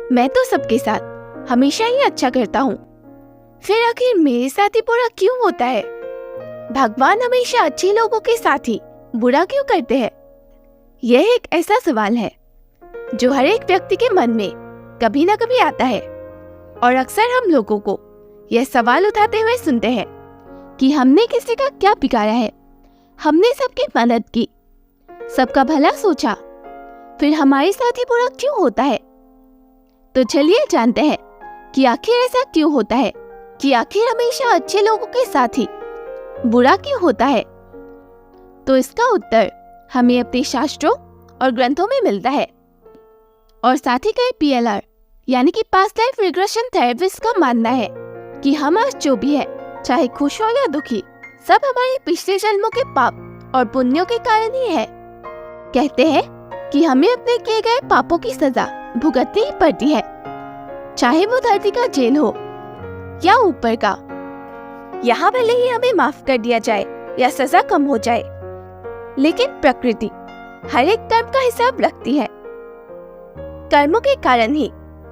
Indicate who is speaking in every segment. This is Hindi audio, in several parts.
Speaker 1: मैं तो सबके साथ हमेशा ही अच्छा करता हूँ, फिर आखिर मेरे साथ ही बुरा क्यों होता है? भगवान हमेशा अच्छे लोगों के साथ ही बुरा क्यों करते हैं? यह एक ऐसा सवाल है जो हर एक व्यक्ति के मन में कभी ना कभी आता है, और अक्सर हम लोगों को यह सवाल उठाते हुए सुनते हैं कि हमने किसी का क्या बिगाड़ा है। हमने सबकी मदद की, सबका भला सोचा, फिर हमारे साथ ही बुरा क्यों होता है? तो चलिए जानते हैं कि आखिर ऐसा क्यों होता है, कि आखिर हमेशा अच्छे लोगों के साथ ही बुरा क्यों होता है। तो इसका उत्तर हमें अपने शास्त्रों और ग्रंथों में मिलता है, और साथ ही कई PLR यानी कि पास्ट लाइफ रिग्रेशन थेरेपिस्ट का मानना है कि हम आज जो भी है, चाहे खुश हो या दुखी, सब हमारे पिछले जन्मों के पाप और पुण्यों के कारण ही है। कहते हैं कि हमें अपने किए गए पापों की सजा भुगतनी ही पड़ती है, चाहे वो धरती का जेल हो या ऊपर का। यहाँ भले ही हमें माफ कर दिया जाए या सजा कम हो जाए, लेकिन प्रकृति हर एक कर्म का हिसाब रखती है। कर्मों के कारण ही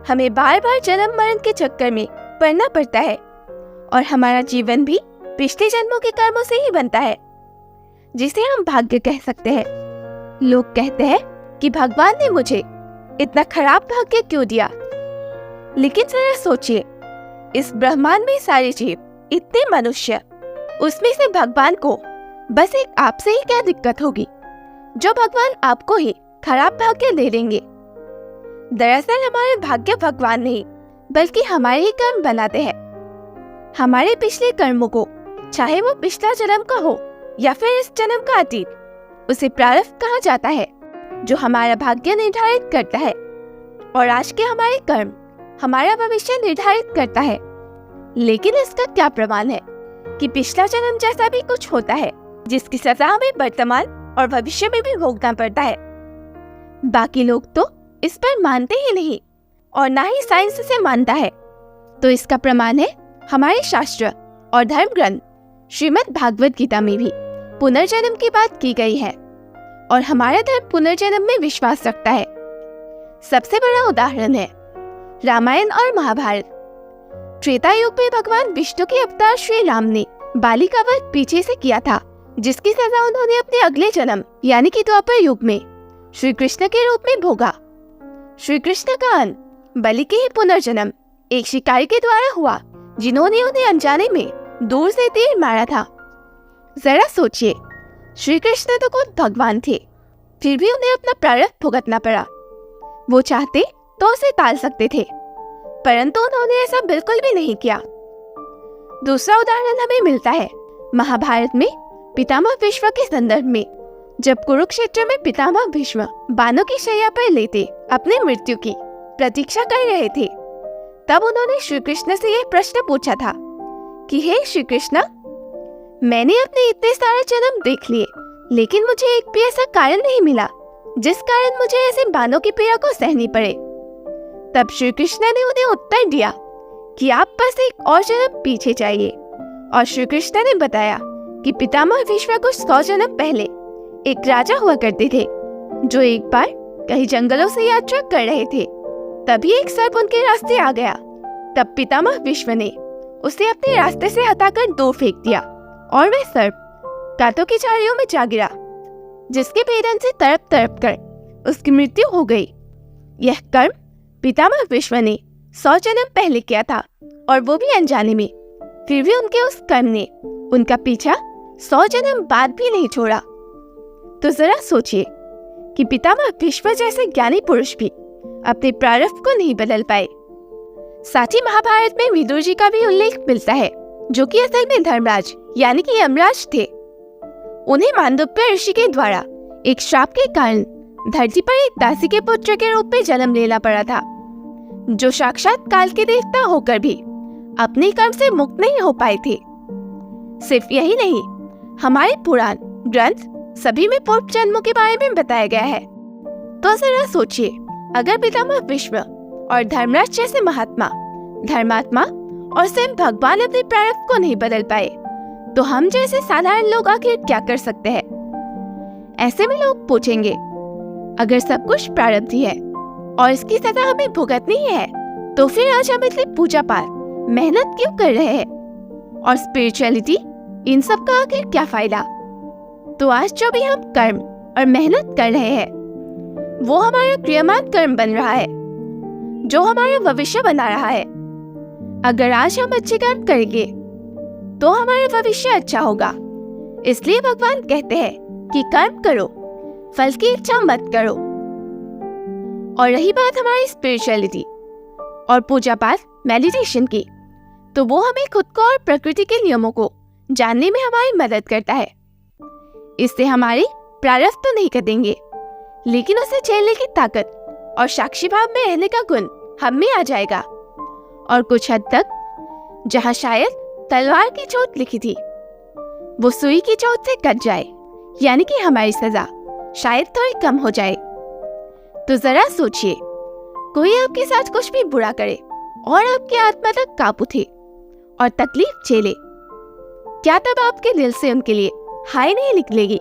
Speaker 1: हमें बार बार जन्म मरण के चक्कर में पड़ना पड़ता है, और हमारा जीवन भी पिछले जन्मों के कर्मों से ही बनता है, जिसे हम भाग्य कह सकते हैं। लोग कहते हैं कि भगवान ने मुझे इतना खराब भाग्य क्यों दिया, लेकिन जरा सोचिए, इस ब्रह्मांड में सारे जीव, इतने मनुष्य, उसमें से भगवान को बस एक आपसे ही क्या दिक्कत होगी जो भगवान आपको ही खराब भाग्य दे देंगे। दरअसल हमारे भाग्य भगवान नहीं, बल्कि हमारे ही कर्म बनाते हैं। हमारे पिछले कर्मों को, चाहे वो पिछला जन्म का हो या फिर इस जन्म का अतीत, उसे प्रारब्ध कहा जाता है, जो हमारा भाग्य निर्धारित करता है। और आज के हमारे कर्म हमारा भविष्य निर्धारित करता है। लेकिन इसका क्या प्रमाण है कि पिछला जन्म जैसा भी कुछ होता है, जिसकी सजा हमें वर्तमान और भविष्य में भी भोगना पड़ता है? बाकी लोग तो इस पर मानते ही नहीं, और ना ही साइंस इसे मानता है। तो इसका प्रमाण है हमारे शास्त्र और धर्म ग्रंथ श्रीमद् भागवत गीता में भी पुनर्जन्म की बात की गई है, और हमारा धर्म पुनर्जन्म में विश्वास रखता है। सबसे बड़ा उदाहरण है रामायण और महाभारत। त्रेता युग में भगवान विष्णु के अवतार श्री राम ने बाली का वध पीछे से किया था, जिसकी सजा उन्होंने अपने अगले जन्म यानी कि द्वापर युग में श्री कृष्ण के रूप में भोगा। श्री कृष्ण का अंत बलि के ही पुनर्जन्म एक शिकारी के द्वारा हुआ, जिन्होंने उन्हें अनजाने में दूर से तीर मारा था। जरा सोचिए, श्री कृष्ण तो खुद भगवान थे, फिर भी उन्हें अपना प्रारब्ध भुगतना पड़ा। वो चाहते तो उसे टाल सकते थे, परंतु उन्होंने ऐसा बिल्कुल भी नहीं किया। दूसरा उदाहरण हमें मिलता है महाभारत में पितामह भीष्म के संदर्भ में। जब कुरुक्षेत्र में पितामह भीष्म बाणों की शैया पर लेटे अपनी मृत्यु की प्रतीक्षा कर रहे थे, तब उन्होंने श्री कृष्ण से यह प्रश्न पूछा था कि हे श्री कृष्ण, मैंने अपने इतने सारे जन्म देख लिए, लेकिन मुझे एक भी ऐसा कारण नहीं मिला जिस कारण मुझे ऐसे बाणों की पीड़ा को सहनी पड़े। तब श्री कृष्ण ने उन्हें उत्तर दिया कि आप बस एक और जन्म पीछे जाइए। और श्री कृष्ण ने बताया कि पितामह भीष्म कुछ 100 जन्म पहले एक राजा हुआ करते थे, जो एक बार कहीं जंगलों से यात्रा कर रहे थे। तभी एक सर्प उनके रास्ते आ गया। तब पितामह भीष्म ने उसे अपने रास्ते से हटाकर दूर फेंक दिया, और वह सर्प कांटों की झाड़ियों में जा गिरा, जिसके भेदन से तड़प तड़प कर उसकी मृत्यु हो गई। यह कर्म पितामह भीष्म ने 100 जन्म पहले किया था, और वो भी अनजाने में। फिर भी उनके उस कर्म ने उनका पीछा 100 जन्म बाद भी नहीं छोड़ा। तो जरा सोचिए कि पितामह भीष्म जैसे ज्ञानी पुरुष भी अपने प्रारब्ध को नहीं बदल पाए। साथ ही महाभारत में विदुर जी का भी उल्लेख मिलता है, जो कि असल में धर्मराज यानी कि यमराज थे। उन्हें मांडव्य ऋषि के द्वारा एक श्राप के कारण धरती पर एक दासी के पुत्र के रूप में जन्म लेना पड़ा था, जो साक्षात काल के देवता होकर भी अपने कर्म से मुक्त नहीं हो पाए थे। सिर्फ यही नहीं, हमारे पुराण ग्रंथ सभी में पूर्व जन्मों के बारे में बताया गया है। तो जरा सोचिए, अगर पितामह भीष्म और धर्मराज जैसे महात्मा, धर्मात्मा और स्वयं भगवान अपने प्रारब्ध को नहीं बदल पाए, तो हम जैसे साधारण लोग आखिर क्या कर सकते हैं? ऐसे में लोग पूछेंगे, अगर सब कुछ प्रारब्ध ही है, और इसकी सजा हमें भुगतनी ही है, तो फिर आज हम इतनी पूजा पाठ मेहनत क्यों कर रहे हैं? और स्पिरिचुअलिटी, इन सब का आखिर क्या फायदा? तो आज जो भी हम कर्म और मेहनत कर रहे हैं वो हमारा क्रियामान कर्म बन रहा है, जो हमारा भविष्य बना रहा है। अगर आज हम अच्छे कर्म करेंगे तो हमारा भविष्य अच्छा होगा। इसलिए भगवान कहते हैं कि कर्म करो, फल की इच्छा मत करो। और रही बात हमारी स्पिरिचुअलिटी और पूजा पाठ मेडिटेशन की, तो वो हमें खुद को और प्रकृति के नियमों को जानने में हमारी मदद करता है। इससे हमारे प्रारब्ध तो नहीं कटेंगे, लेकिन उसे झेलने की ताकत और साक्षी भाव में रहने का गुण हम में आ जाएगा। और कुछ हद तक जहाँ शायद तलवार की चोट लिखी थी वो सुई की चोट से कट जाए, यानी कि हमारी सजा शायद थोड़ी कम हो जाए। तो जरा सोचिए, कोई आपके साथ कुछ भी बुरा करे और आपकी आत्मा तक काबू थे और तकलीफ झेले, क्या तब आपके दिल से उनके लिए हाय नहीं निकलेगी?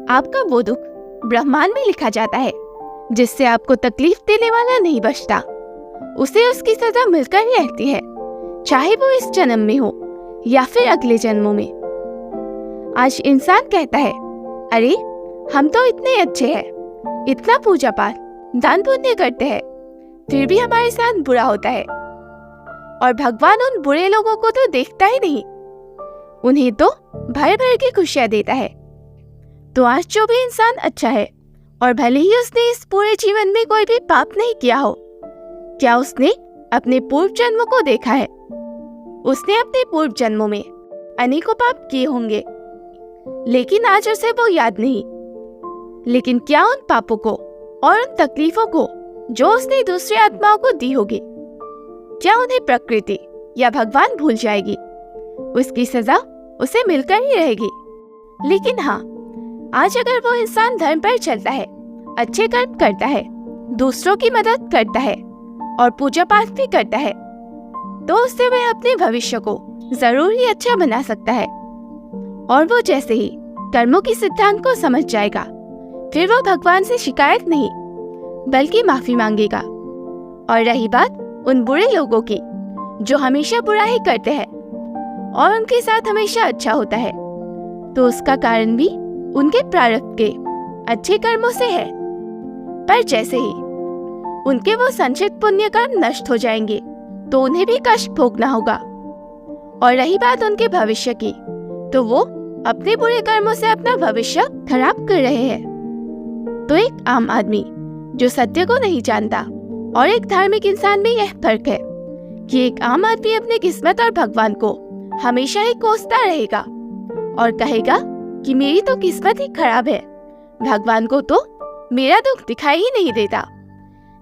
Speaker 1: आपका वो दुख ब्रह्मांड में लिखा जाता है, जिससे आपको तकलीफ देने वाला नहीं बचता। उसे उसकी सजा मिलकर ही रहती है, चाहे वो इस जन्म में हो या फिर अगले जन्मों में। आज इंसान कहता है, अरे हम तो इतने अच्छे हैं, इतना पूजा पाठ दान पुण्य करते हैं, फिर भी हमारे साथ बुरा होता है। और भगवान उन बुरे लोगों को तो देखता ही नहीं, उन्हें तो भर भर के खुशियां देता है। तो आज जो भी इंसान अच्छा है और भले ही उसने इस पूरे जीवन में कोई भी पाप नहीं किया हो, क्या उसने अपने पूर्व जन्मों को देखा है? उसने अपने पूर्व जन्मों में अनेकों पाप किए होंगे, लेकिन आज उसे वो याद नहीं। लेकिन क्या उन पापों को और उन तकलीफों को जो उसने दूसरी आत्माओं को दी होगी, क्या उन्हें प्रकृति या भगवान भूल जाएगी? उसकी सजा उसे मिलकर ही रहेगी। लेकिन हाँ, आज अगर वो इंसान धर्म पर चलता है, अच्छे कर्म करता है, दूसरों की मदद करता है और पूजा पाठ भी करता है, तो उससे वह अपने भविष्य को जरूर ही अच्छा बना सकता है। और वो जैसे ही कर्मों की सिद्धांत को समझ जाएगा, फिर वो भगवान से शिकायत नहीं बल्कि माफी मांगेगा। और रही बात उन बुरे लोगों की जो हमेशा बुरा ही करते हैं और उनके साथ हमेशा अच्छा होता है, तो उसका कारण भी उनके प्रारब्ध के अच्छे कर्मों से है। पर जैसे ही उनके वो संचित पुण्य कर्म नष्ट हो जाएंगे तो उन्हें भी कष्ट भोगना होगा। और रही बात उनके भविष्य की, तो वो अपने बुरे कर्मों से अपना भविष्य खराब कर रहे हैं। तो एक आम आदमी जो सत्य को नहीं जानता और एक धार्मिक इंसान में यह फर्क है कि एक आम आदमी अपनी किस्मत और भगवान को हमेशा ही कोसता रहेगा और कहेगा कि मेरी तो किस्मत ही खराब है, भगवान को तो मेरा दुख दिखाई ही नहीं देता।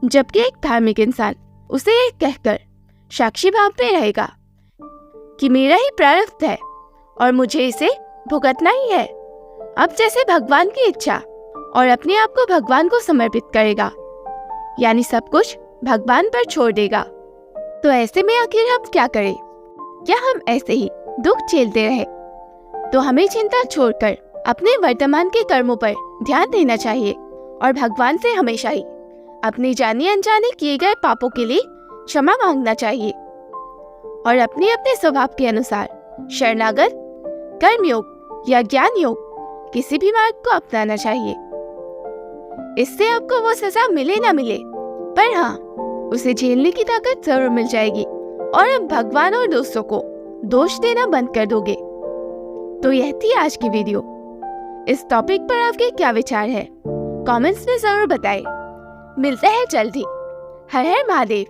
Speaker 1: जबकि एक धार्मिक इंसान उसे यह कहकर साक्षी भाव में रहेगा कि मेरा ही प्रारब्ध है और मुझे इसे भुगतना ही है। अब जैसे भगवान की इच्छा और अपने आप को भगवान को समर्पित करेगा, यानी सब कुछ भगवान पर छोड़ देगा। तो ऐसे में आखिर हम क्या करें? क्या हम ऐसे ही दुख झेलते रहे? तो हमें चिंता छोड़कर अपने वर्तमान के कर्मों पर ध्यान देना चाहिए और भगवान से हमेशा ही अपने जाने अनजाने किए गए पापों के लिए क्षमा मांगना चाहिए और अपने अपने स्वभाव के अनुसार शरणागत, कर्मयोग या ज्ञान योग किसी भी मार्ग को अपनाना चाहिए। इससे आपको वो सजा मिले ना मिले, पर हाँ, उसे झेलने की ताकत जरूर मिल जाएगी और अब भगवान और दोस्तों को दोष देना बंद कर दोगे। तो यह थी आज की वीडियो। इस टॉपिक पर आपके क्या विचार है? कमेंट्स में जरूर बताएं। मिलते हैं जल्द ही। हर हर महादेव।